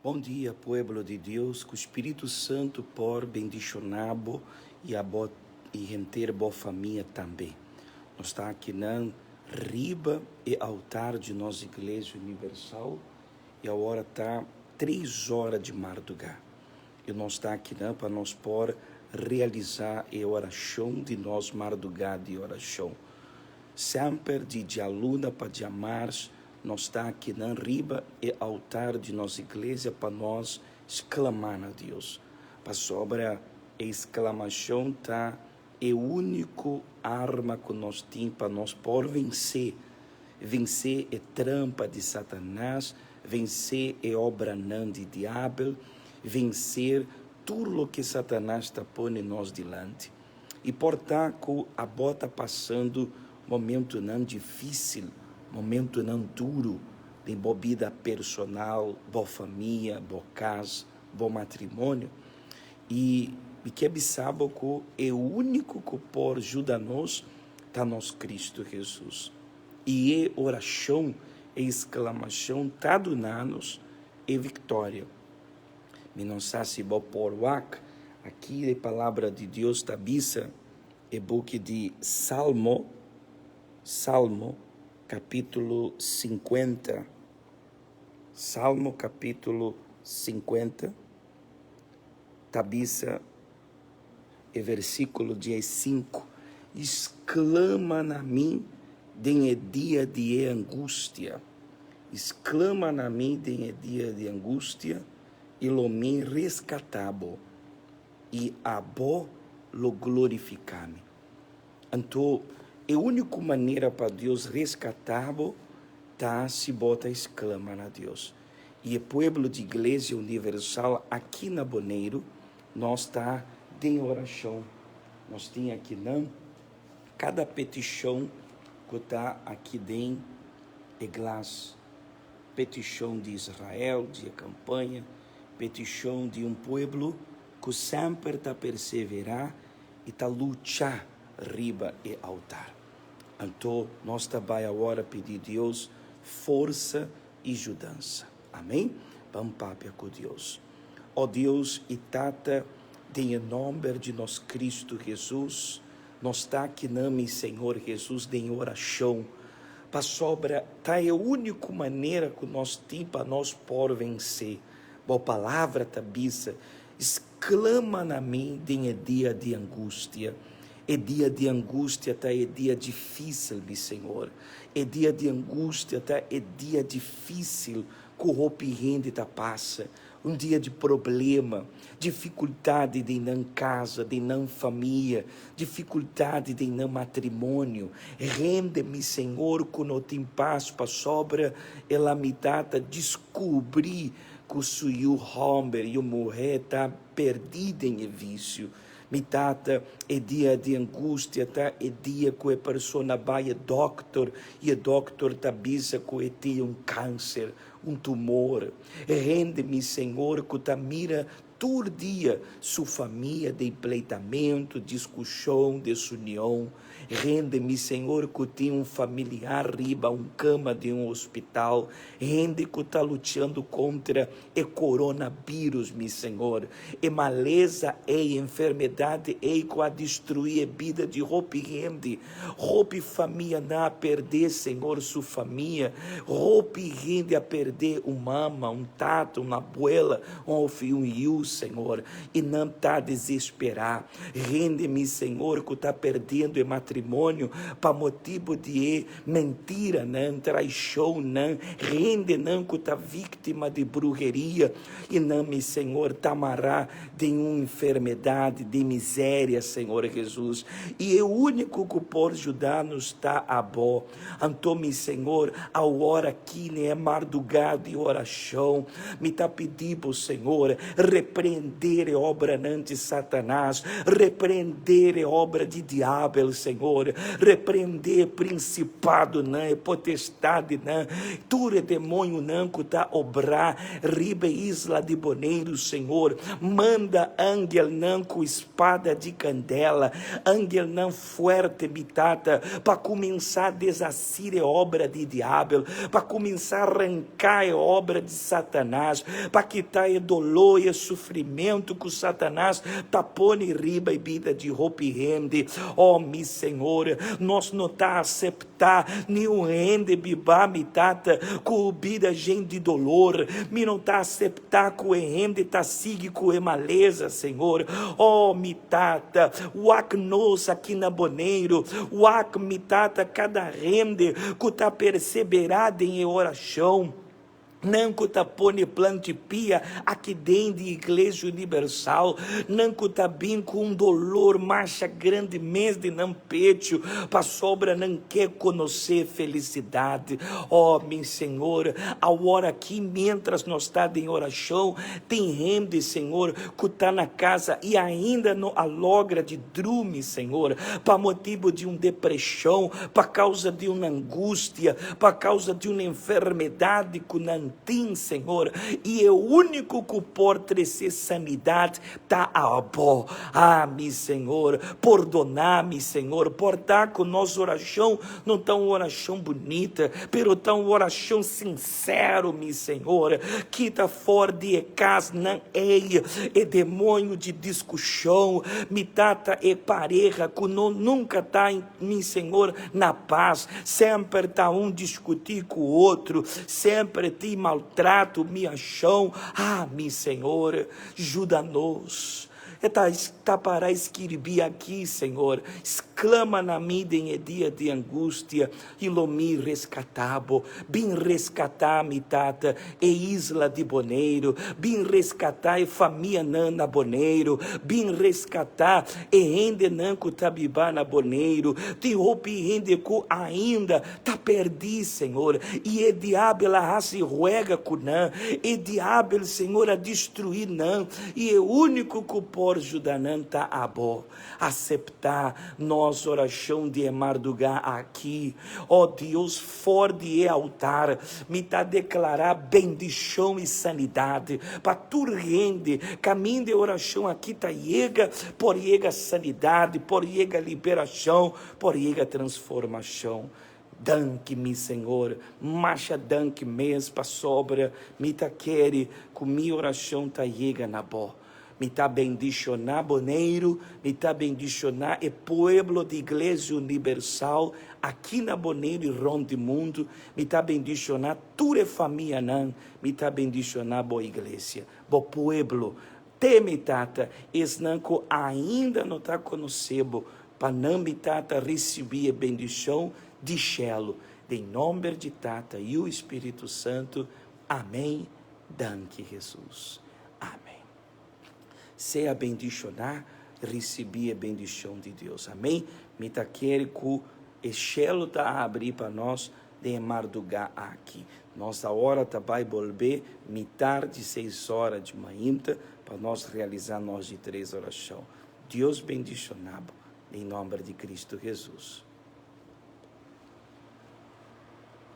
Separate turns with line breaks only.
Bom dia, pueblo de Deus, que o Espírito Santo por bendicionar-bo e render boa família também. Nós está aqui na riba e altar de nossa Igreja Universal e a hora está 3 horas de madrugada. E nós está aqui para nós por realizar a oração de nós madrugada de oração. Sempre de aluna para de amar, nós está aqui na riba e altar de nossa igreja para nós exclamar a Deus. Para sobre a exclamação está é a única arma que nós temos para nós por vencer a trampa de Satanás, vencer a obra não de diabo, vencer tudo o que Satanás está pondo em nós diante. E portanto, a bota passando momento não difícil, momento não duro, de boa vida personal, boa família, boa casa, bom matrimônio. E que sabe que é o único que pode ajudar-nos, está nosso Cristo Jesus. E é oração, é exclamação, está dando-nos é vitória. Me não sei se vou pôr aqui a palavra de Deus está bisa, é book de Salmo capítulo 50. Salmo capítulo 50, tabissa e versículo 15. Exclama na mim de dia de angústia. Exclama na mim de dia de angústia e lo me rescatabo e abo lo glorificame. Então, a única maneira para Deus rescatar-lo tá se bota exclama a Deus. E o povo de Igreja Universal aqui na Boneiro, nós está em oração. Nós temos aqui não cada petição que está aqui dentro de glass. Petição de Israel, de campanha, petição de um povo que sempre está perseverar e está lutar riba e altar. Então, nós também agora pedir a Deus força e ajudança. Amém? Vamos papiar com Deus. Ó Deus e Tata, em nome de nosso Cristo Jesus, nós está aqui nome Senhor Jesus em oração. Para sobra, tá a única maneira que nós temos para nós por vencer. Boa palavra tabissa, exclama na mim em dia de angústia. É dia de angústia, tá? É dia difícil, meu Senhor. É dia de angústia, tá? É dia difícil que o roupa rende tá passa. Um dia de problema, dificuldade de não casa, de não família, dificuldade de não matrimônio. Rende-me, Senhor, que não tem paz para sobra, ela me dá descobrir que o seu homem e a mulher tá perdido em vício. Mitata é dia de angústia, tá? É dia que a pessoa vai ao doctor e o doctor tá bisa que tem um câncer, um tumor. Rende-me, Senhor, que tá mira todo dia sua família de empleitamento, discussão, desunião. Rende-me, Senhor, que tem um familiar riba, um cama de um hospital. Rende que está lutando contra o coronavírus, meu Senhor. E maleza e enfermidade e que a destruir a vida de roupa rende. Roupa e família não a perder, Senhor, sua família. Roupa rende a perder uma mama, um tato, uma abuela, um filho, Senhor. E não está a desesperar. Rende-me, Senhor, que está perdendo o matrimônio para motivo de mentira, não, traição, não, rende, não, que está vítima de bruxeria, e não, meu Senhor, está amarrado de uma enfermidade, de miséria, Senhor Jesus, e é o único que pode ajudar-nos está a bom. Então, meu Senhor, a hora aqui, né, madrugada de oração, me está pedindo, Senhor, repreender a obra de Satanás, repreender a obra de diabo, Senhor, Senhor, repreender principado, não, e potestade, não, ture demônio, não, que está obrar, riba isla de Boneiro, Senhor, manda ángel, não, com espada de candela, ángel, não, fuerte, bitata, para começar a desassir a obra de diabo, para começar a arrancar a obra de Satanás, para quitar o dolor e o sofrimento que o Satanás está pondo em riba e vida de roupa e rende. Oh, meu Senhor, nós não está a aceitar nenhum rende, bibá, mitata, com vida gente de dolor, me não está a aceitar com o rende, tá sigue com a maleza, Senhor. Oh, mitata, uac nos aqui na Boneiro, uac mitata, cada rende que está perseverado em oração, não que está pone plantipia aqui dentro da Igreja Universal, não que está bem com um dolor marcha grande mês de não peito, para sobra não quer conhecer felicidade. Oh, meu Senhor, a hora aqui, mientras nós está em oração, tem gente, Senhor, que está na casa e ainda não alogra de dormir, Senhor, para motivo de uma depressão, para causa de uma angústia, para causa de uma enfermidade que não tem, Senhor, e é o único que pode trazer sanidade, tá a bom. Ah, meu Senhor, perdonar-me, Senhor, por estar com nossa oração, não está uma oração bonita, pero está uma oração sincero, meu Senhor, que está fora de casa, não é demônio de discussão, me tata é pareja, que nunca está, meu Senhor, na paz, sempre está um discutir com o outro, sempre tem maltrato, minha chão. Ah, meu Senhor, ajuda-nos. Está para escrever aqui, Senhor, exclama na vida em dia de angústia, e lo me rescatabo, bem rescatar me tata, e isla de Boneiro, bem rescatar e família na Boneiro, bem rescatar e rende nanco tabibá na Boneiro, te roupa e rende cu ainda tá perdido, Senhor, e é diabo ela se ruega com não, e diabo, Senhor, a destruir não, e é o único que pode ajudar não tá a bom, aceitar nossa oração de emardugar aqui, ó Deus, fora de altar, me tá declarar bendição e sanidade, para tu rende, caminho de oração aqui tá chega, por chega sanidade, por chega liberação, por chega transformação. Danque-me, Senhor, marcha danque mesmo para sobra, me tá quere, com minha oração tá chega na boa. Me tá bendicionar Boneiro, me tá bendicionar e pueblo de Igreja Universal, aqui na Boneiro e ronde mundo, me tá bendicionar tua família não, me tá bendicionar boa igreja, bo pueblo, teme tata, esnanco ainda não tá conhecendo, para não me tata receber a bendição de Shelo, em nome de tata e o Espírito Santo, amém, danke Jesus, amém. Seja bendicionar, receber a bendição de Deus. Amém? Me tá querendo que o Shelo tá a abrir para nós de emardugar aqui. Nossa hora tá vai volver tarde, 6 horas de manhã, para nós realizar nós de 3 orações. Deus bendicionado, em nome de Cristo Jesus.